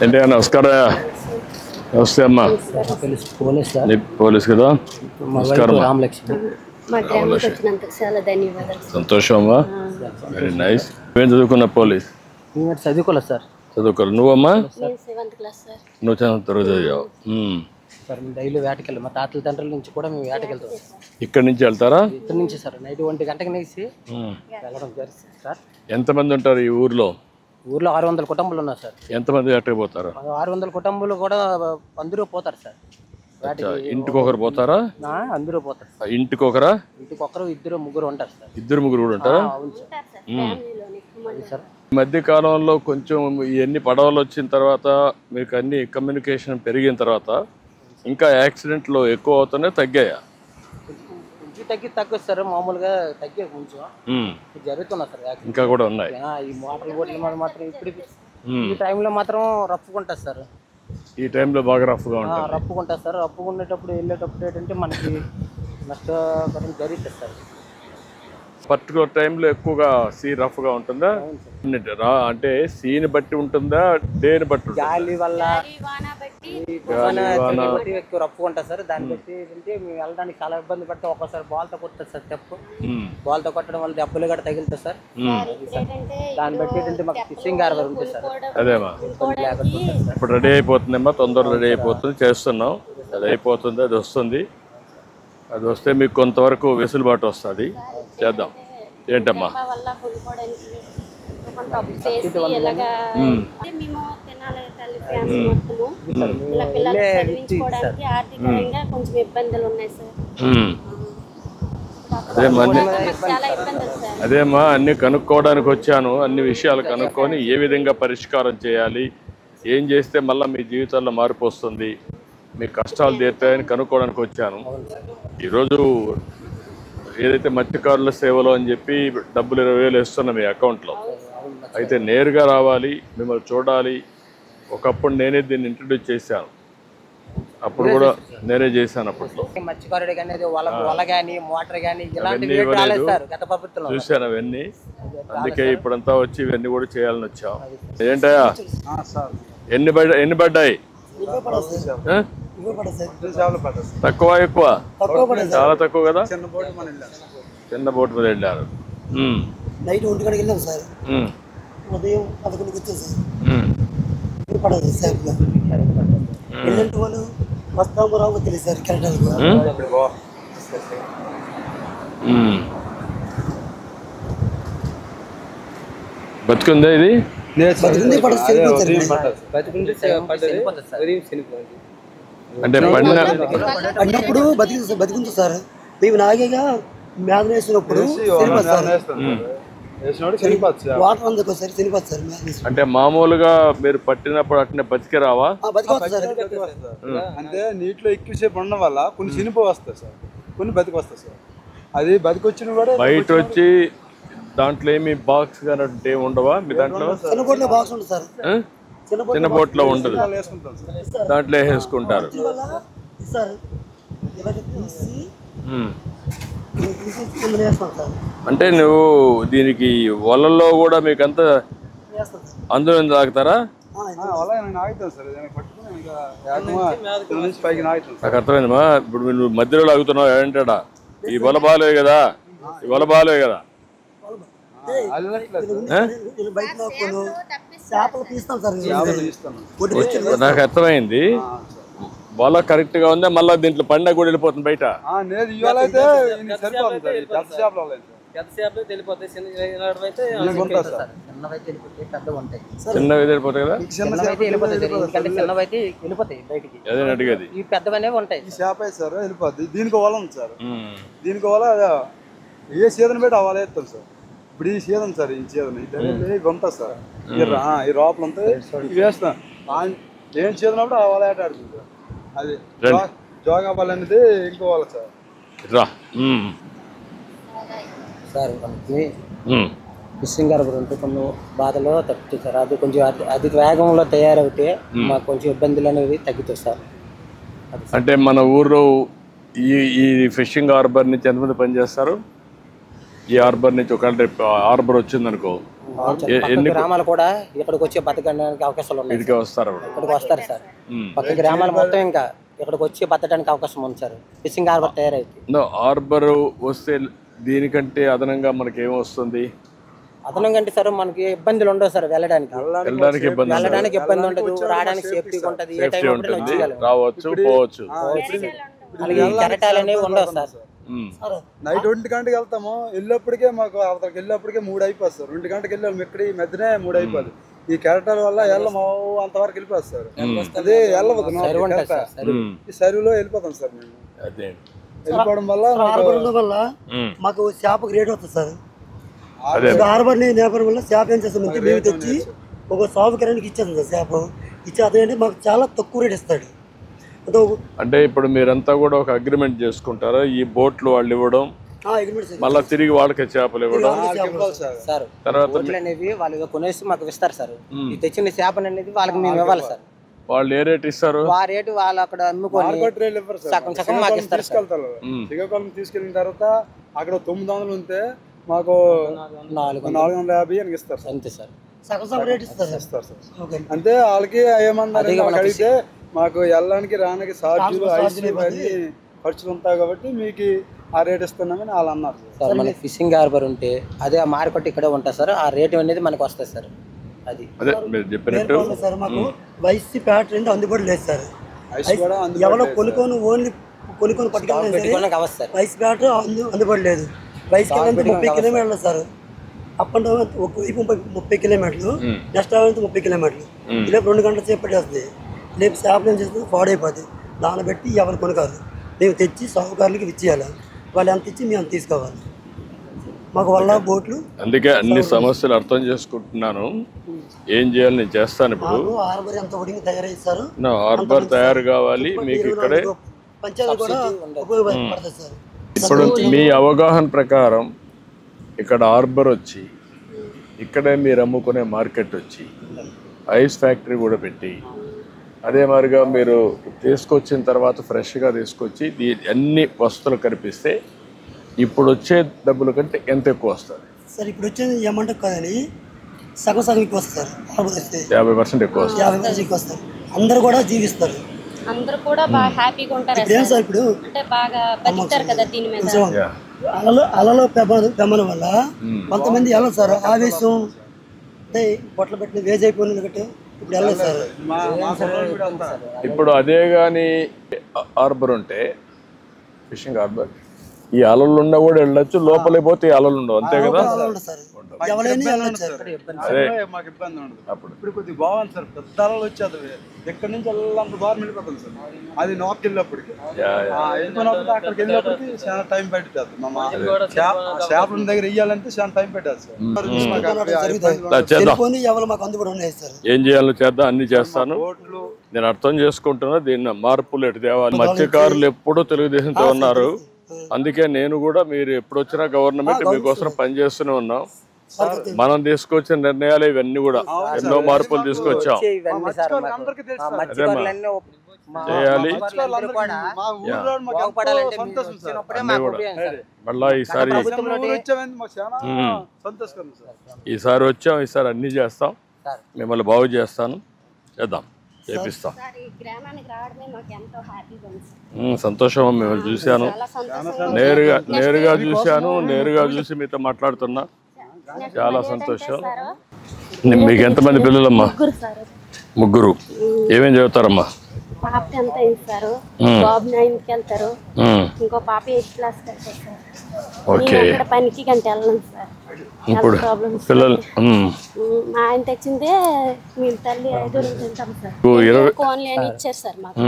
ఏంటి నమస్కారం. నమస్తే అమ్మా. పోలీస్ కదా. నమస్కారం. సంతోషం అమ్మా. Very nice. ఏం చదువుకున్నా పోలీస్? చదువుకోలేదు సార్. చదువుకోలేదు. నువ్వమ్మా? నువ్వు చదువుతావు. సార్ మేము డైలీ వేటకెళ్ళి మా తాతల తండ్రుల నుంచి కూడా మేము వేటకెళ్తాం. ఇక్కడి నుంచి వెళ్తారా? ఇక్కడి నుంచి సార్ నైట్ 1 గంటకి నేసి వెళ్ళడం జరుగుతుంది సార్. ఎంతమంది ఉంటారు ఈ ఊర్లో? ఊర్లో 600 కుటుంబాలు ఉన్నారు సార్. ఎంతమంది వేటకి పోతారు? 600 కుటుంబాలు కూడా అందరూ పోతారు సార్. ఇంటికి ఒకరు పోతారా? అందరూ పోతారు. ఇంటికి ఒకరా? ఇంటికి ఒకరు, 2, 3 ఉంటారు సార్. 2, 3 కూడా ఉంటారా? ఈ మధ్య కాలంలో కొంచెం ఇవన్నీ పడవలు వచ్చిన తర్వాత మీకు అన్ని కమ్యూనికేషన్ పెరిగిన తర్వాత ఇంకా యాక్సిడెంట్లు ఎక్కువ అవుతున్నాయి, తగ్గాయా? తగ్గదు సార్. మామూలుగా తగ్గే కొంచెం జరుగుతున్నా సార్. ఇంకా కూడా ఉన్నాయి. ఈ మోటార్ బోట్ల మీద మాత్రం ఇప్పుడు ఈ టైంలో మాత్రం రప్పుకుంటారు సార్. ఈ టైంలో బాగా రఫ్గా ఉంటుంది. రప్పుకుంటారు సార్. రప్పుకునేటప్పుడు వెళ్ళేటప్పుడు ఏంటంటే మనకి నష్టపరం జరుగుతుంది సార్. పర్టికులర్ టైంలో ఎక్కువగా సీ రఫ్గా ఉంటుందా? అంటే సీని బట్టి ఉంటుందా, డేని బట్టి? గాలి వల్ల ఎక్కువ రఫ్గా ఉంటుంది సార్. దాన్ని బట్టి ఏంటంటే మేము వెళ్ళడానికి చాలా ఇబ్బంది పడితే ఒక్కోసారి బాల్తో కొట్టదు సార్. స్టెప్ బాల్తో కొట్టడం వల్ల దెబ్బలు కూడా తగులుతుంది సార్. దాన్ని బట్టి ఏంటంటే మాకు ఫిషింగ్ హార్బర్ ఉంటుంది సార్. అదేమా ఇప్పుడు రెడీ అయిపోతుందమ్మా. తొందరగా రెడీ అయిపోతుంది. చేస్తున్నాం. అది అయిపోతుంది. అది వస్తుంది. అది వస్తే మీకు కొంతవరకు వెసులుబాటు వస్తుంది. చేద్దాం. ఏంటమ్మా? అదేమ్మా అన్ని కనుక్కోవడానికి వచ్చాను. అన్ని విషయాలు కనుక్కొని ఏ విధంగా పరిష్కారం చేయాలి, ఏం చేస్తే మళ్ళీ మీ జీవితంలో మార్పు వస్తుంది, మీ కష్టాలు తీరుతాయని కనుక్కోవడానికి వచ్చాను. ఈరోజు ఏదైతే మత్స్యకారుల సేవలో అని చెప్పి డబ్బులు 20,000 ఇస్తున్నాం మీ అకౌంట్లో. అయితే నేరుగా రావాలి, మిమ్మల్ని చూడాలి. ఒకప్పుడు నేనే దీన్ని ఇంట్రడ్యూస్ చేశాను. అప్పుడు కూడా నేనే చేశాను. అప్పట్లో చూశాను అవన్నీ. అందుకే ఇప్పుడంతా వచ్చి ఇవన్నీ కూడా చేయాలని వచ్చాం. ఏంటయ్యా ఎన్ని పడ్డాయి? తక్కువ ఎక్కువ? చాలా తక్కువ కదా. చిన్న బోట్ మీద వెళ్ళారు. నైట్ 1 గంటకి వెళ్ళాం సార్. ఉదయం 11కి వచ్చాం సార్. పడదు సార్. ఎల్లంటి వాళ్ళు వస్తాము రావు తెలియదు సార్. కెనడాలకు బతుకుందా ఇది? అంటే పడినప్పుడు బతికింది సార్. మేము నాగేగా మేత వేసినప్పుడు వాటర్ అందుకు సార్ చనిపోతుంది సార్. అంటే మామూలుగా మీరు పట్టినప్పుడు అట్నే బతికి రావా? అంటే నీటిలో ఎక్కువసేపు ఉండడం వల్ల కొన్ని చనిపో వస్తాయి సార్, కొన్ని బతికి వస్తాయి సార్. అది బతికి వచ్చిన కూడా బయట వచ్చి దాంట్లో ఏమి బాక్స్ కానీ ఉండవా మీ దాంట్లో? చిన్న బోట్లో బాక్స్ ఉంటుంది సార్. చిన్న బోట్లో ఉండదు, దాంట్లో వేసుకుంటారు. అంటే నువ్వు దీనికి వలల్లో కూడా మీకంతా అందులో తాగుతారా? నాకు అర్థమైందమ్మా. ఇప్పుడు నువ్వు మధ్యలో లాగుతున్నావు ఏంటా? ఈ వల బాలే కదా, ఈ వల బాలే కదా. నాకు అర్థమైంది. వల కరెక్ట్ గా ఉందా? మళ్ళీ దీంట్లో పండుగ కూడా వెళ్ళిపోతుంది బయట. చిన్నవి వెళ్ళిపోతాయి కదా. అదే అడిగేది. దీనికి వల ఉంది సార్. దీనికి వల ఏ సీజన్ పెట్టి అవ్వాలి వేస్తాం సార్. ఇప్పుడు ఈ సీజన్ సార్, ఈ సీజన్ ఇవి ఉంటుంది సార్. ఈ రోపలు ఉంటాయి, ఇవి వేస్తాం. ఏం సీజన్ అప్పుడు ఆ వల ఆట ఆడుతుంది. అది జోగా వల అనేది ఇంకో వల సార్. సార్ మనకి ఫిషింగ్ హార్బర్ ఉంటే కొన్ని బాధలో తగ్గుతుంది సార్. అది కొంచెం అధిక వేగంలో తయారవుతే మాకు కొంచెం ఇబ్బందులు అనేవి తగ్గుతాయి సార్. అంటే మన ఊర్లో ఈ ఫిషింగ్ హార్బర్ నుంచి ఎంతమంది పనిచేస్తారు? ఈ హార్బర్ నుంచి ఒకవేళ హార్బర్ వచ్చిందనుకో, పక్క గ్రామాలు కూడా ఇక్కడికి వచ్చి బతకడానికి అవకాశాలు ఉన్నాయి. ఇక్కడికి వస్తారు ఇక్కడికి వస్తారు సార్. పక్క గ్రామాలు మొత్తం ఇంకా ఇక్కడికి వచ్చి బతకడానికి అవకాశం ఉంది సార్. ఫిషింగ్ హార్బర్ తయారైతే హార్బర్ వస్తే దీనికంటే అదనంగా మనకి ఏమొస్తుంది? అదనంగా అంటే సార్ మనకి ఇబ్బందులు ఉండవు సార్. వెళ్ళడానికి ఇబ్బంది ఉండదు, రావడానికి సేఫ్టీగా ఉంటుంది. ఏ టైం రావచ్చు పోవచ్చు. కెరటాలు అనేవి ఉండవు సార్. నైట్ 2 గంటకి వెళ్తాము, వెళ్ళేప్పటికే మాకు అవతలకి వెళ్ళేప్పటికే 3 అయిపోతుంది సార్. 2 గంటకి వెళ్ళాము, ఇక్కడ ఈ మధ్యనే 3 అయిపోతుంది. ఈ కెరటాల వల్ల వెళ్ళము అంతవరకు వెళ్ళిపోతుంది సార్. అదే వెళ్ళవద్దు, ఈ సరువులో వెళ్ళిపోతాం సార్. మేము వెళ్ళిపోవడం వల్ల మాకు చేపకు రేట్ వస్తుంది సార్. హార్బర్ నేపథ్యం వల్ల చేప ఏం చేస్తామంటే మేము తెచ్చి ఒక సాగు కిరానికి ఇచ్చేస్తాం సార్. చేప ఇచ్చేదంటే మాకు చాలా తక్కువ రేట్ ఇస్తాడు. అంటే ఇప్పుడు మీరంతా కూడా ఒక అగ్రిమెంట్ చేసుకుంటారా? ఈ బోట్లు వాళ్ళు ఇవ్వడం, మళ్ళీ తిరిగి వాళ్ళకి చేపలు ఇవ్వడం, సార్ తర్వాత అనేవి వాళ్ళు కొనేసి మాకు ఇస్తారు సార్. ఈ తెచ్చిన చేపలు అనేది వాళ్ళకి మేము ఇవ్వాలి సార్. వాళ్ళు ఏ రేట్ ఇస్తారు? ఆ రేటు వాళ్ళు అక్కడ అమ్ముకొని సగం సగం మాకు ఇస్తారు. శ్రీకాకుళం తీసుకెళ్ళిన తర్వాత అక్కడ 900 ఉంటే మాకు 450 అని ఇస్తారు సార్. అంతే సార్, సగం సగం రేట్ ఇస్తారు సార్. అంతే వాళ్ళకి ఏమన్నారు అడిగితే మాకు వెళ్ళడానికి రానికి ఛార్జీలు ఖర్చులు ఉంటాయి కాబట్టి మీకు ఆ రేట్ ఇస్తున్నామని వాళ్ళు అన్నారు సార్. మనకి ఫిషింగ్ హార్బర్ ఉంటే అదే ఆ మార్కెట్ ఇక్కడే ఉంటుంది సార్. ఆ రేటు అనేది మనకు వస్తుంది సార్. అది చెప్పినట్టు సార్ మాకు వైసీ ప్యాటర్న్ అందుబాటులో లేదు సార్. ఎవరో కొనుక్కొని ఓన్లీ కొనుక్కొని పట్టుకెళ్ళి వైస్ ప్యాటర్ అందుబాటు లేదు. వైస్ కిలోమీటర్ 30 కిలోమీటర్లు సార్. అప్ అండ్ డౌన్ ఒక వైపు 30 కిలోమీటర్లు, నెక్స్ట్ అవైపు 30 కిలోమీటర్లు. ఇలా 2 గంటల సేపు పట్టేస్తుంది. రేపు చేపలు ఏం చేస్తుంది, పాడైపోతుంది. దాన్ని బట్టి ఎవరు కొనుక్కోరు. మేము తెచ్చి సాగుకారులకి ఇచ్చేయాలి. వాళ్ళు ఎంత ఇచ్చి మేము అంత తీసుకోవాలి. మాకు వల్ల బోట్లు. అందుకే అన్ని సమస్యలు అర్థం చేసుకుంటున్నాను. ఏం చేయాలి నేను చేస్తాను. ఇప్పుడు హార్బర్ ఎంత ఒడికి తయారైస్తారు. హార్బర్ తయారు కావాలి మీకు ఇక్కడే. పంచాయతీ కూడా ఉపయోగపడుతుంది సార్. ఇప్పుడు మీ అవగాహన ప్రకారం ఇక్కడ హార్బర్ వచ్చి ఇక్కడే మీరు అమ్ముకునే మార్కెట్ వచ్చి ఐస్ ఫ్యాక్టరీ కూడా పెట్టి అదే మాదిరిగా మీరు తీసుకొచ్చిన తర్వాత ఫ్రెష్గా తీసుకొచ్చి అన్ని వస్తువులు కనిపిస్తే ఇప్పుడు వచ్చే డబ్బుల కంటే ఎంత ఎక్కువ వస్తుంది సార్? ఇప్పుడు వచ్చేది ఏమంటే కాదని సగం సగం ఎక్కువ వస్తారు. 50% ఎక్కువ వస్తుంది. 50% ఎక్కువ వస్తారు. అందరు కూడా జీవిస్తారు. అందరూ కూడా బాగా హ్యాపీగా ఉంటారు. ఇప్పుడు అంటే బాగా బతుకుతారు కదా దీని మీద. అలలో పెమ్మల వల్ల కొంతమంది వెళ్ళదు సార్. ఆవేశం అంటే పొట్ల పెట్టిన వేజ్ అయిపోయిన ఇప్పుడు వెళ్ళదు సార్. ఇప్పుడు అదే కానీ హార్బర్ ఉంటే ఫిషింగ్ హార్బర్ ఈ అలలు ఉన్నా కూడా వెళ్ళొచ్చు, లోపలికి పోతే అలలు ఉండవు. అంతే కదా? అదే మాకు ఇబ్బంది ఉండదు. అప్పుడు ఇప్పుడు కొద్దిగా బాగుంది సార్. పెద్ద అలలు వచ్చేది ఎక్కడి నుంచి వెళ్ళాలంత దూరం వెళ్ళిపోతుంది సార్. అది నార్త్ వెళ్ళినప్పటికి వెళ్ళిపోయినప్పుడు అక్కడికి వెళ్ళినప్పటికి చాలా టైం పడుతుంది. చేపల దగ్గర వెయ్యాలంటే చాలా టైం పెట్టారు సార్. ఏం చేయాలో చేద్దాం, అన్ని చేస్తాను. నేను అర్థం చేసుకుంటున్నా. దీన్ని మార్పులు ఎటు తేవాలి. మత్స్యకారులు ఎప్పుడూ తెలుగుదేశంతో ఉన్నారు. అందుకే నేను కూడా మీరు ఎప్పుడు వచ్చినా గవర్నమెంట్ మీకోసం పనిచేస్తూనే ఉన్నాం. మనం తీసుకొచ్చిన నిర్ణయాలు ఇవన్నీ కూడా ఎన్నో మార్పులు తీసుకొచ్చాం. చేయాలి. మళ్ళా ఈసారి వచ్చాం. ఈసారి అన్ని చేస్తాం. మిమ్మల్ని బాగు చేస్తాను. చేద్దాం, చేపిస్తాం. సంతోషం. మిమ్మల్ని చూశాను, నేరుగా చూసి మీతో మాట్లాడుతున్నా. చాలా సంతోషం. మీకు ఎంతమంది పిల్లలమ్మా? ముగ్గురు. ఏమేం చదువుతారమ్మా? పాప 10th అయింది సార్. బాబు 9th వెళ్తారు. ఇంకో పాప 8th క్లాస్ వెళ్తారు సార్. ఓకే. పనికి గంట వెళ్ళను సార్. ఇప్పుడు పిల్లలు మా ఆయన తెచ్చిందే మీ తల్లి 5 తింటాం సార్. కోన్లీ అని ఇచ్చారు సార్ మాకు.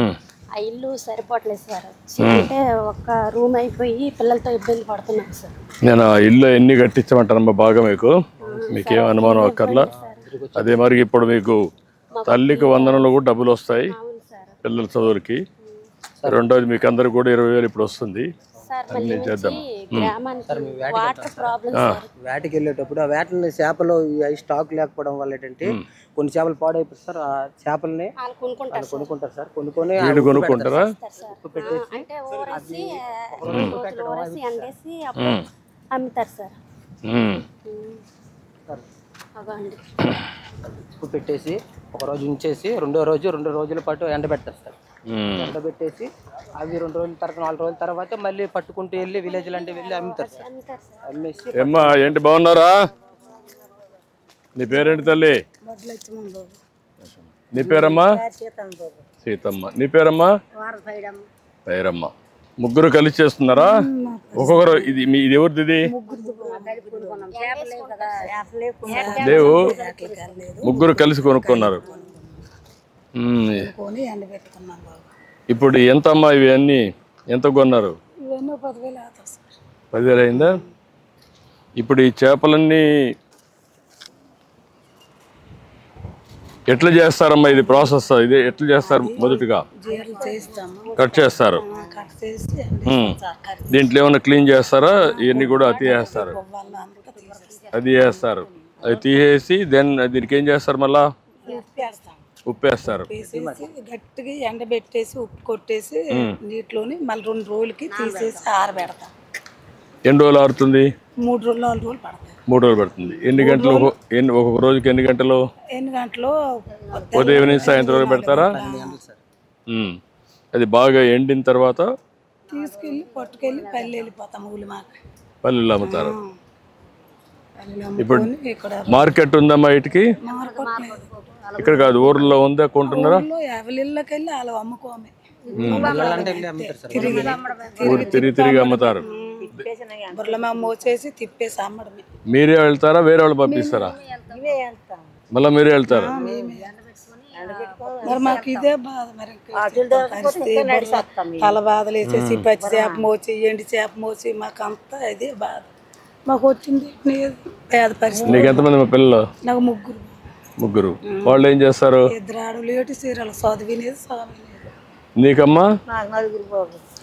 ఆ ఇల్లు సరిపోవట్లేదు సార్. అంటే ఒక రూమ్ అయిపోయి పిల్లలతో ఇబ్బంది పడుతున్నాం సార్. నేను ఆ ఇల్లు ఎన్ని కట్టించమంటానమ్మా బాగా? మీకేం అనుమానం అక్కర్లా. అదే మరి ఇప్పుడు మీకు తల్లికి వందనంలో కూడా డబ్బులు వస్తాయి పిల్లల చదువులకి. రెండోది మీకు అందరికి కూడా 20,000 ఇప్పుడు వస్తుంది. అన్ని చేద్దాం. వేటకి వెళ్ళేటప్పుడు ఆ వేటని చేపలు స్టాక్ లేకపోవడం వల్ల ఏంటంటే కొన్ని చేపలు పాడైపోతాయి సార్. ఆ చేపల్ని కొనుక్కుంటారు సార్. కొనుక్కొని కొనుక్కుంటారా? అమ్ముతారు సార్. అగో అండి. ఉప్పు పెట్టేసి ఒక రోజు ఉంచేసి రెండు రోజుల పాటు ఎండబెడతారు సార్. ఎండబెట్టేసి అవి 2 రోజుల తర్వాత 4 రోజుల తర్వాత మళ్ళీ పట్టుకుంటూ వెళ్ళి విలేజ్ అంటే వెళ్ళి అమ్ముతారు సార్. అమ్మేసి ఏమ్మా ఏంటి బాగున్నారా? నీ పేరేంటి తల్లి? నీ పేరమ్మా? సీతమ్మ. నీ పేరమ్మా? పేరమ్మ. ముగ్గురు కలిసి చేస్తున్నారా? ఒక్కొక్కరు ఇది ఎవరిది? ఇది లేవు, ముగ్గురు కలిసి కొనుక్కున్నారు. ఇప్పుడు ఎంత అమ్మా ఇవి అన్నీ ఎంత కొన్నారు? 10,000 అయిందా? ఇప్పుడు ఈ చేపలన్నీ ఎట్లా చేస్తారమ్మా? ఇది ప్రాసెస్ ఇది ఎట్లా చేస్తారు? మొదటిగా కట్ చేస్తారు. దీంట్లో ఏమైనా క్లీన్ చేస్తారా? ఇవన్నీ కూడా అతి వేస్తారు, అది వేస్తారు. అది తీసేసి దీనికి ఏం చేస్తారు? మళ్ళా ఉప్పేస్తారు. గట్టిగా ఎండబెట్టేసి ఉప్పు కొట్టేసి నీటిలోని మళ్ళీ 2 రోజులకి తీసేసి ఆరబెడతాం. ఎన్ని రోజులు ఆరుతుంది? 3 రోజులు 4 రోజులు పడతాయి. 3 రోజులు పడుతుంది. ఎన్ని గంటలు? ఒక్కొక్క రోజుకి ఎన్ని గంటలు? ఉదయం నుంచి సాయంత్రం వరకు పెడతారా? అది బాగా ఎండిన తర్వాత తీసుకెళ్ళి పట్టుకెళ్ళి పల్లె వెళ్ళిపోతాం. పల్లెలు అమ్ముతారు. ఇప్పుడు మార్కెట్ ఉందమ్మా వీటికి? ఇక్కడ కాదు, ఊర్లో ఉందా? కొంటున్నారా? ఎవరిళ్ళకెళ్ళి అలా అమ్ముకోమే, తిరిగి అమ్ముతారు. మోసేసి తిప్పేసి అమ్మడమే. మీరే వెళ్తారా? వేరే వాళ్ళు పంపిస్తారా? మళ్ళీ మీరే వెళ్తారా? మరి మాకు ఇదే బాధ. మరి తల బాధలు వేసేసి పచ్చి చేప మోచి ఎండి చేప మోచి మాకు అంతా ఇదే బాధ. మాకు వచ్చింది పేద పరిస్థితి. నీకు ఎంతమంది మా పిల్లలు? నాకు ముగ్గురు. వాళ్ళు ఏం చేస్తారు? 2 ఆడవాళ్ళు, 7 చీరలు. చదివినేది నీకమ్మా?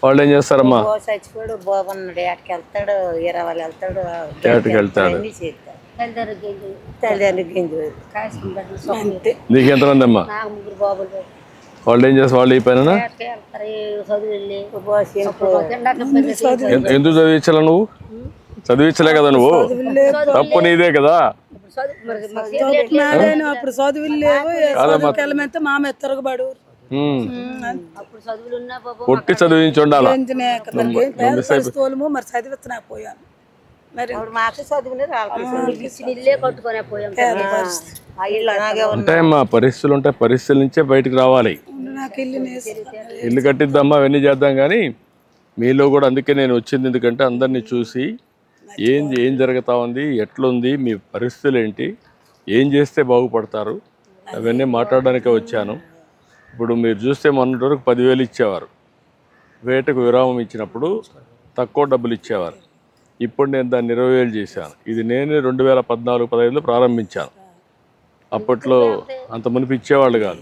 వాళ్ళు ఏం చేస్తారమ్మా? చచ్చిపోయాడు బాబు అన్నాడు. ఏటకి వెళ్తాడు, ఈరవాళ్ళు వెళ్తాడు, ఏటకి వెళ్తాడు. నీకు ఎంతమంది అమ్మా? వాళ్ళు ఏం చేస్తారు? వాళ్ళు ఈ పైన ఎందుకు చదివించాల? నువ్వు చదివించలే కదా, నువ్వు తప్పు నీదే కదా. అప్పుడు చదువులు లేవు, మామ తిరగబడు కొట్టి చదివించి ఉండాలి. మరి చదివించలేకపోయాను. ఉంటాయమ్మా పరిస్థితులు, ఉంటాయి. పరిస్థితుల నుంచే బయటకు రావాలి. ఇల్లు కట్టిద్దామా, అవన్నీ చేద్దాం. కానీ మీలో కూడా అందుకే నేను వచ్చింది. ఎందుకంటే అందరినీ చూసి ఏం జరుగుతూ ఉంది, ఎట్లుంది, మీ పరిస్థితులు ఏంటి, ఏం చేస్తే బాగుపడతారు, అవన్నీ మాట్లాడడానికే వచ్చాను. ఇప్పుడు మీరు చూస్తే మొన్నటి వరకు 10,000 ఇచ్చేవారు. వేటకు విరామం ఇచ్చినప్పుడు తక్కువ డబ్బులు ఇచ్చేవారు. ఇప్పుడు నేను దాన్ని 20,000 చేశాను. ఇది నేనే 2014-15లో ప్రారంభించాను. అప్పట్లో అంత మునిపి ఇచ్చేవాళ్ళు కాదు.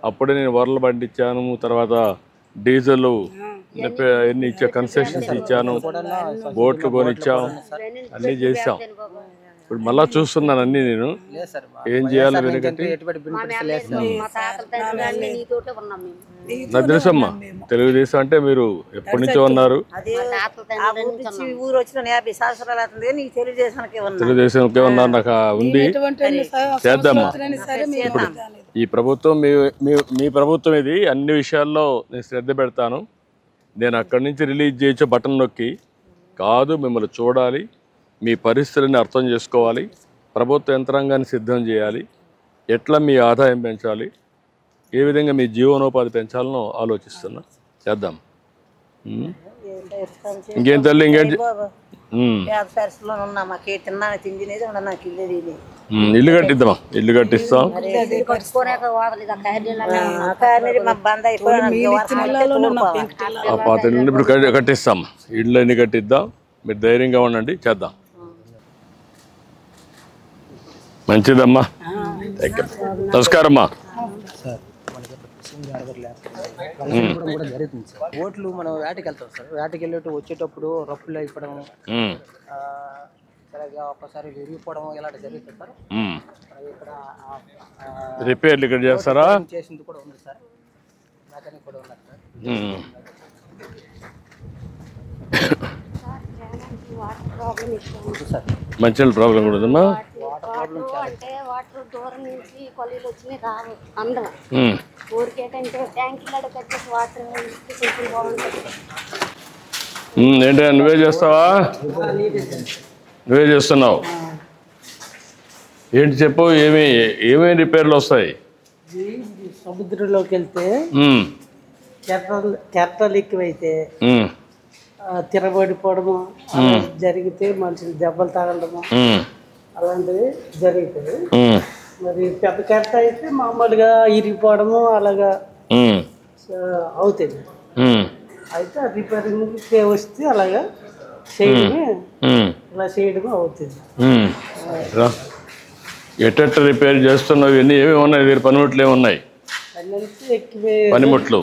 అప్పుడే నేను వరలు పండించాను, తర్వాత డీజిల్ ఎన్ని ఇచ్చా, కన్సెషన్స్ ఇచ్చాను, బోట్లు కొనిచ్చాం, అన్నీ చేసాం. ఇప్పుడు మళ్ళా చూస్తున్నాను అన్నీ. నేను ఏం చేయాలి వెనుకటి నాకు తెలుసమ్మా. తెలుగుదేశం అంటే మీరు ఎప్పటి నుంచో ఉన్నారు. తెలుగుదేశంకే ఉన్నారు, నాకు ఉంది. చేద్దామా. ఇప్పుడు ఈ ప్రభుత్వం మీ ప్రభుత్వం ఇది. అన్ని విషయాల్లో నేను శ్రద్ధ పెడతాను. నేను అక్కడి నుంచి రిలీజ్ చేయొచ్చు బటన్ నొక్కి కాదు, మిమ్మల్ని చూడాలి, మీ పరిస్థితులని అర్థం చేసుకోవాలి, ప్రభుత్వ యంత్రాంగాన్ని సిద్ధం చేయాలి, ఎట్లా మీ ఆదాయం పెంచాలి, ఏ విధంగా మీ జీవనోపాధి పెంచాలనో ఆలోచిస్తున్నా. చేద్దాం. ఇంకేం తల్లి? ఇంకేంటి? ఇల్లు కట్టిద్దామా? ఇల్లు కట్టిస్తాం. ఆ పాత ఇల్లు ఇప్పుడు కట్టిస్తాం. ఇళ్ళు అన్ని కట్టిద్దాం. మీరు ధైర్యంగా ఉండండి, చేద్దాం. మంచిదమ్మా. నమస్కారమ్మా. జరుగుతుంది సార్. ఓట్లు మనం వేటకి వెళ్తాం సార్. వేటకి వెళ్ళేటప్పుడు వచ్చేటప్పుడు రప్పులు అయిపోవడం, ఒక్కసారి విరిగిపోవడం ఇలాంటి జరుగుతుంది సార్. ఇక్కడ రిపేర్లు ఇక్కడ చేస్తారా? చేసింది కూడా ఉంది సార్. మెకానిక్ కూడా ఉన్నారు సార్. మంచి ప్రాబ్లం కూడా ఉందమ్మా. వాటర్ అంటే వాటర్ దూరం నుంచి కొలీలు వచ్చి రావు అందం ఊరికేటంటే ట్యాంక్ లాగా కట్టేసి వాటర్ కొంచెం బాగుంటుంది. ఏంటంటే నువ్వే చేస్తావా? నువ్వే చేస్తున్నావు. ఏంటి చెప్పు, ఏమేమి రిపేర్లు వస్తాయి? సముద్రంలోకి వెళ్తే కెరటాలు ఎక్కువైతే తిరబడిపోవడము జరిగితే మనుషులు దెబ్బలు తగలడము అలాంటివి జరుగుతుంది. మరి పెద్ద కెరట అయితే మామూలుగా ఇరిగిపోవడము అలాగా అవుతుంది. అయితే రిపేరింగ్ వస్తే అలాగా చేయడమే ఇలా చేయడమే అవుతుంది. ఎట్ట రిపేర్ చేస్తున్నావు? ఇవన్నీ ఏమేమి ఉన్నాయి? వీరి పనిముట్లు ఏమున్నాయి? పనిముట్లు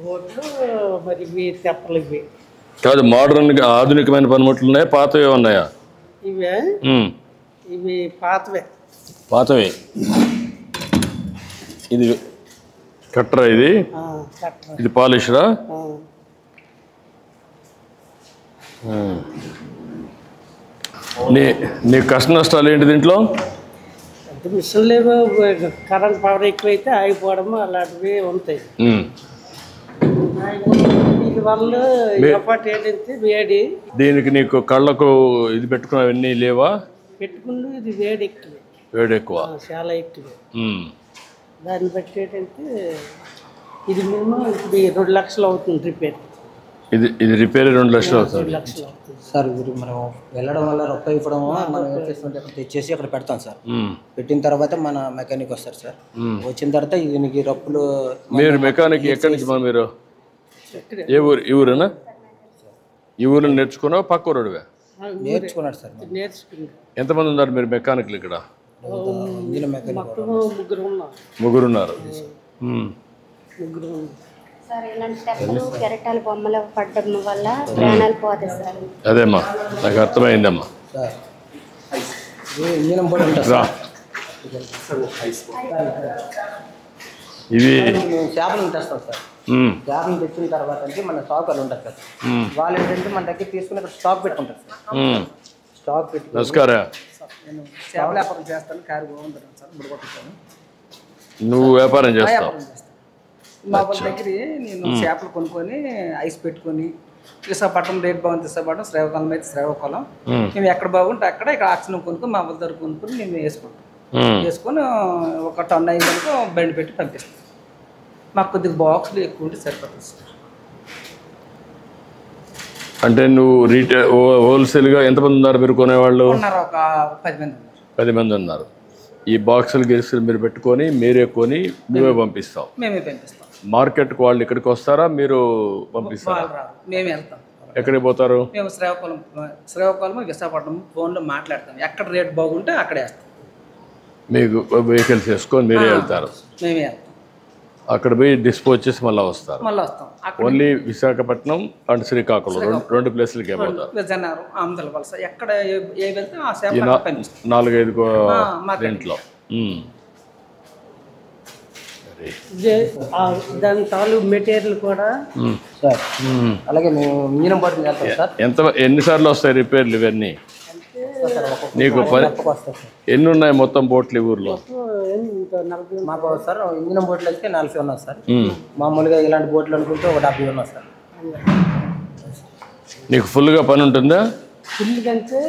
బోట్లు మరి ఇవి తెప్పలు ఇవి కాదు, మోడర్న్ ఆధునికమైన పనిముట్లు ఉన్నాయా, పాతవే ఉన్నాయా? ఇవే ఇవి పాతవే. ఇది కట్టరా? ఇది పాలిషరా? నీ కష్ట నష్టాలు ఏంటి దీంట్లో? మిషన్ లేవు, కరెంట్ పవర్ ఎక్కువైతే ఆగిపోవడము అలాంటివి ఉంటాయి. దీనివల్ల ఎప్పటి ఏంటంటే వేడి. దీనికి నీకు కళ్ళకు ఇది పెట్టుకున్నవన్నీ లేవా? పెట్టుకుంటూ ఇది వేడి ఎక్కువ, చాలా ఎక్కువ. దాన్ని బట్టి ఏంటంటే ఇది మేము ఇప్పుడు 2 లక్షలు అవుతుంది రిపేర్. ఇది రిపేర్ 2 లక్షలు అవుతుంది సార్. మనం వెళ్ళడం వల్ల రొక్క ఇవ్వడం మనం ఏం చేస్తుంటే తెచ్చేసి అక్కడ పెడతాం సార్. పెట్టిన తర్వాత మన మెకానిక్ వస్తారు సార్. వచ్చిన తర్వాత దీనికి రప్పులు. మీరు మెకానిక్ ఎక్కడి నుంచి? మీరు ఏ ఊరు? ఈ ఊరేనా? ఈ ఊరిలో నేర్చుకున్నావు? పక్క ఊరుడివే? నేర్చుకున్నాడు సార్. ఎంతమంది ఉన్నారు మీరు మెకానిక్లు ఇక్కడ? ముగ్గురు ఉన్నారు. సార్ ఇలాంటి తెప్పలు కెరటాలు బొమ్మలు పడ్డం వల్ల ప్రాణాలు పోతాయి సార్. అదేమ్మా, నాకు అర్థమైందమ్మా. ఇవి చేపలను తెస్తాం సార్. చేపలను తెచ్చిన తర్వాత అంటే మన స్టాకర్లు ఉంటారు సార్. వాళ్ళు ఏంటంటే మన దగ్గర తీసుకుని ఇక్కడ స్టాక్ పెట్టుకుంటారు సార్. స్టాక్ పెట్టి. నమస్కారం. చేపల వ్యాపారం చేస్తాను. కారు బాగుంటాను సార్. బుడగొట్టుతాను. నువ్వు వ్యాపారం చేస్తావు? మా వాళ్ళ దగ్గర నేను చేపలు కొనుక్కొని ఐస్ పెట్టుకొని విశాఖపట్నం రేట్ బాగుంది. విశాఖపట్నం శ్రీకాకుళం అయితే శ్రీకాకుళం. మేము ఎక్కడ బాగుంటే అక్కడ ఇక్కడ ఆక్సిజన్ కొనుక్కొని మా వాళ్ళ దగ్గర కొనుక్కొని మేము వేసుకుంటాం. వేసుకొని 1 టన్ను అయిందనుకో బండి పెట్టి పంపిస్తాం. మాకు కొద్దిగా బాక్సులు ఎక్కువ ఉంటే సరిపోతుంది సార్. అంటే నువ్వు రీటైల్ హోల్సేల్గా ఎంతమంది ఉన్నారు మీరు కొనేవాళ్ళు? ఉన్నారు, ఒక 10 మంది ఉన్నారు. 10 మంది ఉన్నారు. ఈ బాక్సులు గిరిసులు మీరు పెట్టుకొని మీరే కొని మేమే పంపిస్తాం. మేమే పంపిస్తాం. మార్కెట్కి వాళ్ళు ఇక్కడికి వస్తారా, మీరు పంపిస్తారా? మేమే వెళ్తాం. ఎక్కడికి పోతారు? మేము శ్రీకాకుళం విశాఖపట్నం ఫోన్లో మాట్లాడతాం. ఎక్కడ రేట్ బాగుంటే అక్కడే వేస్తాం. మీకు వెహికల్స్ వేసుకొని మీరే వెళ్తారు? మేమే వెళ్తాం. అక్కడ పోయి డిస్పోజ్ చేసి మళ్ళీ వస్తారు? మళ్ళీ వస్తాం. ఓన్లీ విశాఖపట్నం అండ్ శ్రీకాకుళం 2 ప్లేసులకి పోతారు? విజయనగరం, ఆమదల వలస ఎక్కడ ఏ వెళ్తే ఆ సేవ 4-5 దీంట్లో. దాని తాలూకు మెటీరియల్ కూడా సార్. అలాగే మేము ఇంజనం బాటిల్ చేస్తాం సార్. ఎన్నిసార్లు వస్తాయి రిపేర్లు ఇవన్నీ నీకు? ఎన్ని ఉన్నాయి మొత్తం బోట్లు ఈ ఊర్లో? మాకు సార్ ఇంజనం బోట్లు అయితే 40 ఉన్నాయి సార్. మామూలుగా ఇలాంటి బోట్లు అనుకుంటే ఒక 70 ఉన్నాయి సార్. నీకు ఫుల్గా పని ఉంటుందా? ఫుల్ కంటే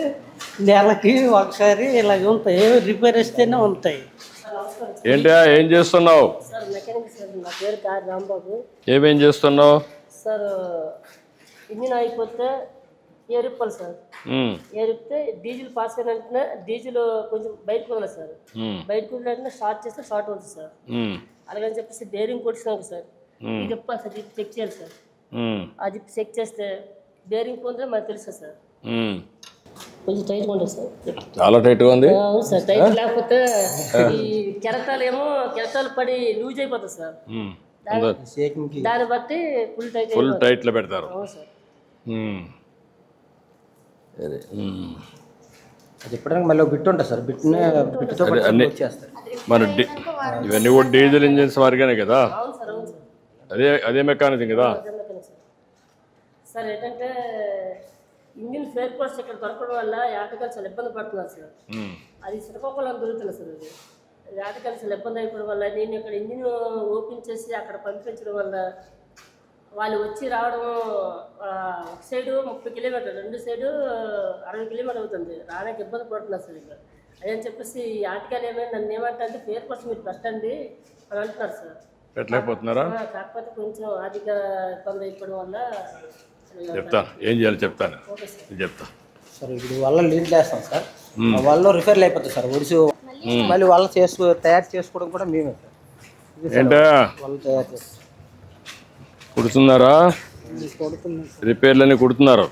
నెలకి ఒకసారి ఇలాగ ఉంటాయి. రిపేర్ వస్తేనే ఉంటాయి. ఏంటా, ఏం చేస్తున్నావు? Sir mechanic sir. నా పేరు కార్ రాంబాబు. ఏమేం చేస్తున్నావు సార్? ఇంజిన్ అయిపోతే ఎరుపాలి సార్. ఎరిపితే డీజిల్ పాస్ అయిన వెంటనే డీజిల్ కొంచెం బయటకు వదలదు సార్. బయటకు వదిలిన స్టార్ట్ చేస్తే స్టార్ట్ అవుతుంది సార్. అలాగని చెప్పేసి బేరింగ్ కొట్టినాక సార్ చెప్పాలి సార్, జిప్ చెక్ చేయాలి సార్. ఆ జిప్ చెక్ చేస్తే బేరింగ్ పోతే మనకు తెలుస్తుంది సార్. కొంచెం టైట్గా ఉంటుంది సార్. చాలా టైట్గా ఉంది. అవును సార్, టైట్ లేకపోతే ఈ కెరటాలు పడి లూజ్ అయిపోతుంది సార్. దాన్ని బట్టి ఫుల్ టైట్లో పెడతారు. అవును సార్. అది ఎప్పటికీ మళ్ళీ బిట్ ఉంటుంది సార్. బిట్తో వచ్చేస్తారు. మన ఇవన్నీ కూడా డీజిల్ ఇంజిన్స్ వారిగానే కదా? అవును సార్. అవును సార్. అదే మెకానిజం కదా సార్. ఏంటంటే ఇండియన్ ఫేర్ పార్ట్స్ ఇక్కడ దొరకడం వల్ల ఆటగాళ్ళు చాలా ఇబ్బంది పడుతున్నారు సార్. అది శ్రీకాకుళం దొరుకుతుంది సార్. అది ఆటగాళ్ళు చాలా ఇబ్బంది అయిపోవడం వల్ల నేను ఇక్కడ ఇంజిన్ ఓపెన్ చేసి అక్కడ పంపించడం వల్ల వాళ్ళు వచ్చి రావడం ఒక సైడు 30 కిలోమీటర్లు, రెండు సైడు 60 కిలోమీటర్లు అవుతుంది. రావడానికి ఇబ్బంది పడుతున్నారు సార్. ఇక్కడ అదని చెప్పేసి ఈ ఆటగాళ్ళు ఏమైనా నన్ను ఏమంటే ఫేర్ పార్ట్స్ మీరు పెట్టండి అని అంటున్నారు సార్. పెట్టలేకపోతున్నారా? కాకపోతే కొంచెం ఆర్థిక ఇబ్బంది అయిపోవడం వల్ల చెప్తాను, ఏం చేయాలి చెప్తాను, చెప్తా సార్. ఇప్పుడు వల్ల నీళ్ళు వేస్తాం సార్, వాళ్ళు రిపేర్లు అయిపోతుంది సార్. ఒడిసి మళ్ళీ వాళ్ళు తయారు చేసుకోవడం కూడా మేమే సార్. ఏంటా వాళ్ళు తయారు చేస్తాం. కుడుతున్నారా? రిపేర్లని కుడుతున్నారు.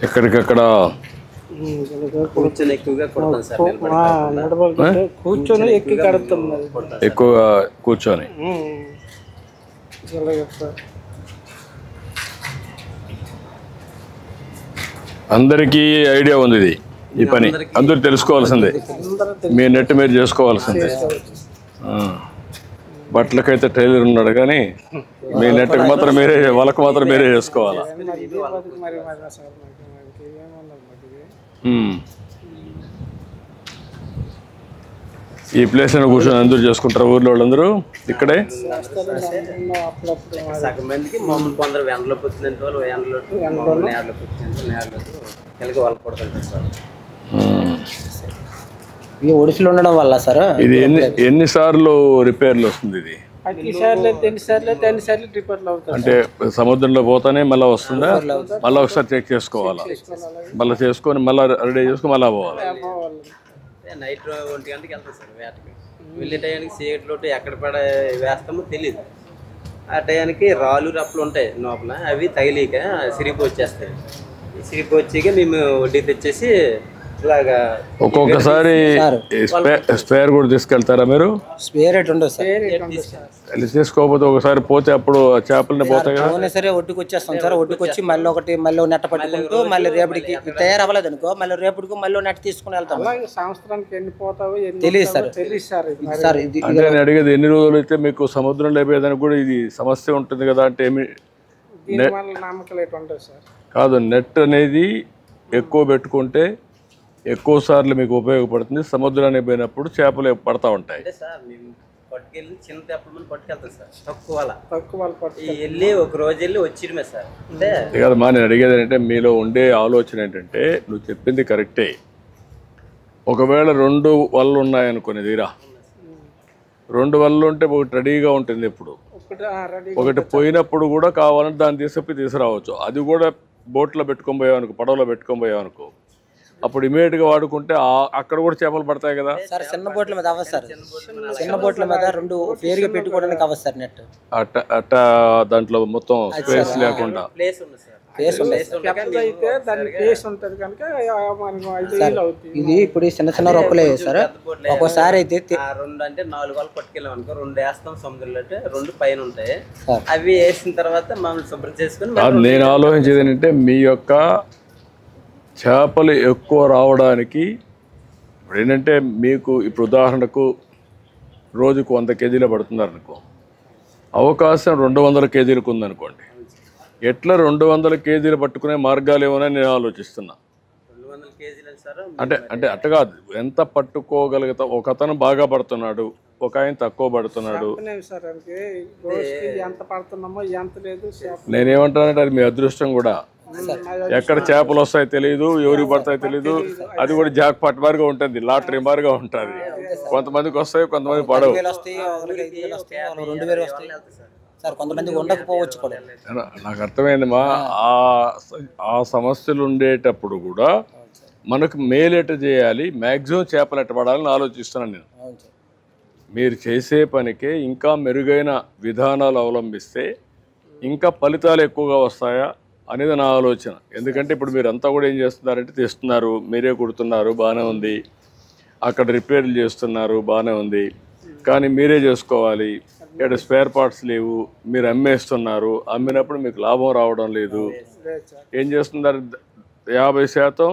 ఎక్కడికక్కడ కూర్చొని ఎక్కువగా కొడతాం సార్. కూర్చొని ఎక్కి కడుతాం, ఎక్కువగా కూర్చొని. అందరికీ ఐడియా ఉంది ఇది, ఈ పని అందరూ తెలుసుకోవాల్సిందే. మీ నెట్ మీరు చేసుకోవాల్సిందే. బట్టలకైతే టైలర్ ఉన్నాడు కానీ మీ నెట్కి మాత్రం మీరే, వాళ్ళకు మాత్రం మీరే చేసుకోవాలా. ఈ ప్లేస్ అని కూర్చొని అందరూ చేసుకుంటారు ఊర్లో వాళ్ళందరూ ఇక్కడే. సగం మందికి మామూలు కొందరు వ్యాన్లోకి వచ్చిందంటే వాళ్ళు వ్యాన్లోకి, నేర్లోకి వచ్చిందంటే నేర్లోకి కలిగి వాళ్ళు కొడుతుంటారు సార్. ఈ ఒడిసిలో ఉండడం వల్ల సార్ ఇది ఎన్నిసార్లు రిపేర్లు వస్తుంది? ఇది అంటే సముద్రంలో పోతానే మళ్ళీ వస్తుందా? మళ్ళీ ఒకసారి చెక్ చేసుకోవాలా, మళ్ళీ చేసుకొని మళ్ళీ రెడీ చేసుకొని మళ్ళీ పోవాలి. నైట్ 1 గంటకి వెళ్తాం సార్ వేటకి. వెళ్ళే టయానికి చీకట్లో ఎక్కడ పడ వేస్తామో తెలియదు. ఆ టయానికి రాళ్ళు రప్పులు ఉంటాయి లోపల, అవి తగిలిక సిరిగి వచ్చేస్తాయి. సిరిగి వచ్చాక మేము వడ్డీ తెచ్చేసి ఇలాగా ఒక్కొక్కసారి స్పేర్ కూడా తీసుకెళ్తారా మీరు? స్పేర్ రేట్ ఉండదు సార్. తీసుకోకపోతే ఒకసారి పోతే అప్పుడు చేపలని పోతాయి కదా. సరే ఒడ్డుకు వచ్చేస్తాం సార్. ఒడ్డుకు వచ్చి మళ్ళీ నెట్ట పట్టుకుంటూ మళ్ళీ రేపటికి తయారవ్వలేదు అనుకో, మళ్ళీ రేపటికి మళ్ళీ నెట్ తీసుకుని వెళ్తాం. సంవత్సరానికి ఎన్ని పోతావో తెలియదు సార్. సార్ అంటే నేను అడిగేది ఎన్ని రోజులు అయితే మీకు సముద్రం లేపేదానికి కూడా ఇది సమస్య ఉంటుంది కదా. అంటే ఏమి కాదు, నెట్ అనేది ఎక్కువ పెట్టుకుంటే ఎక్కువ సార్లు మీకు ఉపయోగపడుతుంది. సముద్రానికి పోయినప్పుడు చేపలు పడతా ఉంటాయి. సార్ మేము పట్టుకెళ్ళి చిన్న తెప్పల మంది పట్టుకెళ్తాం సార్. తక్కువ వెళ్ళి ఒక రోజు వెళ్ళి వచ్చిడమే సార్. అంటే కాదమ్మా, నేను అడిగేది ఏంటంటే మీలో ఉండే ఆలోచన ఏంటంటే నువ్వు చెప్పింది కరెక్టే. ఒకవేళ 2 వలలు ఉన్నాయనుకునే తీరా, 2 వలలు ఉంటే ఒకటి రెడీగా ఉంటుంది. ఎప్పుడు ఒకటి పోయినప్పుడు కూడా కావాలంటే దాన్ని తీసుకురావచ్చు. అది కూడా బోట్లో పెట్టుకొని పోయావనుకో, పడవలో పెట్టుకొని పోయావనుకో, అప్పుడు ఇమీడియట్గా వాడుకుంటే అక్కడ కూడా చేపలు పడతాయి కదా సార్. చిన్న బోట్ల మీద అవ్వదు సార్. చిన్న బోట్ల మీద 2 పేరుగా పెట్టుకోవడానికి అవ్వదు సార్ నెట్. అట్ట దాంట్లో మొత్తం స్పేస్ లేకుండా ఇది ఇప్పుడు చిన్న రొక్కలే సార్. ఒక్కోసారి అయితే 2 అంటే 4 వాళ్ళు పట్టుకెళ్ళాం అనుకో, 2 వేస్తాం సముద్రంలో, అంటే 2 పైన ఉంటాయి. అవి వేసిన తర్వాత మామూలు శుభ్రం చేసుకుని నేను ఆలోచించేది ఏంటంటే మీ యొక్క చేపలు ఎక్కువ రావడానికి ఇప్పుడు ఏంటంటే మీకు ఇప్పుడు ఉదాహరణకు రోజుకు 100 కేజీలు పడుతున్నారు అనుకో, అవకాశం 200 కేజీలకు ఉందనుకోండి. ఎట్లా 200 కేజీలు పట్టుకునే మార్గాలు ఏమోనని నేను ఆలోచిస్తున్నా. 200 కేజీలు సార్. అంటే అట్ట కాదు, ఎంత పట్టుకోగలుగుతాం. ఒక అతను బాగా పడుతున్నాడు, ఒక ఆయన తక్కువ పడుతున్నాడు. నేనేమంటానంటే అది మీ అదృష్టం కూడా. ఎక్కడ చేపలు వస్తాయో తెలియదు, ఎవరికి పడతాయో తెలియదు. అది కూడా జాక్ పట్ మారిగా ఉంటుంది, లాటరీ మారిగా ఉంటుంది. కొంతమందికి వస్తాయి, కొంతమంది పడవు. నాకు అర్థమైందమ్మా. ఆ సమస్యలు ఉండేటప్పుడు కూడా మనకు మేలేట చేయాలి, మ్యాక్సిమం చేపలు ఎట్ట పడాలని ఆలోచిస్తున్నాను నేను. మీరు చేసే పనికే ఇంకా మెరుగైన విధానాలు అవలంబిస్తే ఇంకా ఫలితాలు ఎక్కువగా వస్తాయా అనేది నా ఆలోచన. ఎందుకంటే ఇప్పుడు మీరు అంతా కూడా ఏం చేస్తున్నారంటే తెస్తున్నారు, మీరే కుడుతున్నారు, బాగానే ఉంది. అక్కడ రిపేర్లు చేస్తున్నారు, బాగానే ఉంది. కానీ మీరే చేసుకోవాలి. ఇక్కడ స్పేర్ పార్ట్స్ లేవు, మీరు అమ్మేస్తున్నారు. అమ్మినప్పుడు మీకు లాభం రావడం లేదు. ఏం చేస్తున్నారు? 50%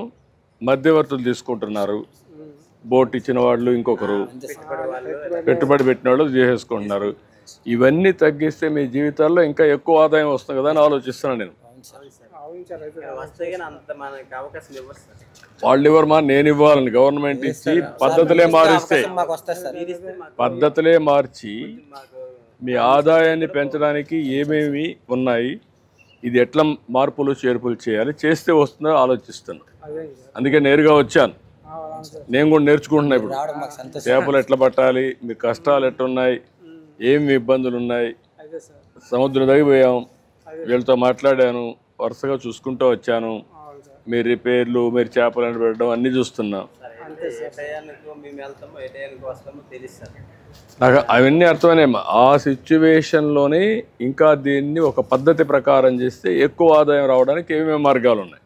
మధ్యవర్తులు తీసుకుంటున్నారు. బోట్ ఇచ్చిన వాళ్ళు ఇంకొకరు, పెట్టుబడి పెట్టిన వాళ్ళు చేసేసుకుంటున్నారు. ఇవన్నీ తగ్గిస్తే మీ జీవితాల్లో ఇంకా ఎక్కువ ఆదాయం వస్తుంది కదా అని ఆలోచిస్తున్నాను నేను. వాళ్ళు ఇవ్వరమా, నేను ఇవ్వాలని గవర్నమెంట్ ఇచ్చి పద్ధతులే మారిస్తే, పద్ధతులే మార్చి మీ ఆదాయాన్ని పెంచడానికి ఏమేమి ఉన్నాయి, ఇది ఎట్లా మార్పులు చేర్పులు చేయాలి, చేస్తే వస్తుందో ఆలోచిస్తున్నాను. అందుకే నేరుగా వచ్చాను. నేను కూడా నేర్చుకుంటున్నా ఇప్పుడు చేపలు ఎట్లా పట్టాలి, మీ కష్టాలు ఎట్లున్నాయి, ఏమి ఇబ్బందులు ఉన్నాయి. సముద్రం తగ్గిపోయాం, వీళ్ళతో మాట్లాడాను, వరుసగా చూసుకుంటూ వచ్చాను. మీ రిపేర్లు, మీరు చేపలను పెట్టడం అన్నీ చూస్తున్నాం. నాకు అవన్నీ అర్థమైనాయి. ఆ సిచ్యువేషన్లోనే ఇంకా దీన్ని ఒక పద్ధతి ప్రకారం చేస్తే ఎక్కువ ఆదాయం రావడానికి ఏమేమి మార్గాలు ఉన్నాయి?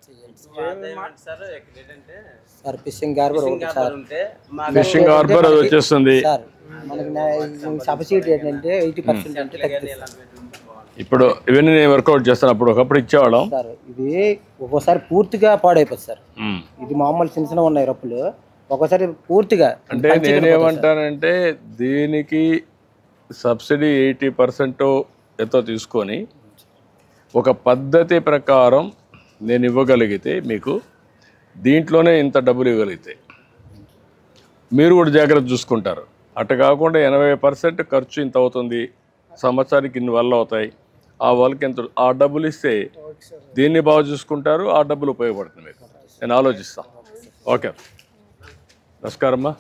Sir fishing harbour fishing harbour అది వచ్చేస్తుంది. మనకి సబ్సిడీ ఏంటంటే 80% అంటే తగ్గిస్తుంది. ఇప్పుడు ఇవన్నీ నేను వర్కౌట్ చేస్తాను. అప్పుడు ఒకప్పుడు ఇచ్చేవాళ్ళం సార్. ఇది ఒక్కోసారి పూర్తిగా పాడైపోతుంది సార్. ఇది మామూలు చిన్న చిన్న ఉన్నాయి రప్పులు, ఒక్కోసారి పూర్తిగా. అంటే నేనేమంటానంటే దీనికి సబ్సిడీ 80% ఎంతో తీసుకొని ఒక పద్ధతి ప్రకారం నేను ఇవ్వగలిగితే మీకు దీంట్లోనే ఇంత డబ్బులు ఇవ్వగలిగితే మీరు కూడా జాగ్రత్త చూసుకుంటారు. అటు కాకుండా 80% ఖర్చు ఇంత అవుతుంది, సంవత్సరానికి ఇన్ని వల్ల అవుతాయి, ఆ వాళ్ళకి ఎంత, ఆ డబ్బులు ఇస్తే దీన్ని బాగా చూసుకుంటారు, ఆ డబ్బులు ఉపయోగపడుతుంది మీకు. నేను ఆలోచిస్తాను. ఓకే, నమస్కారమ్మా.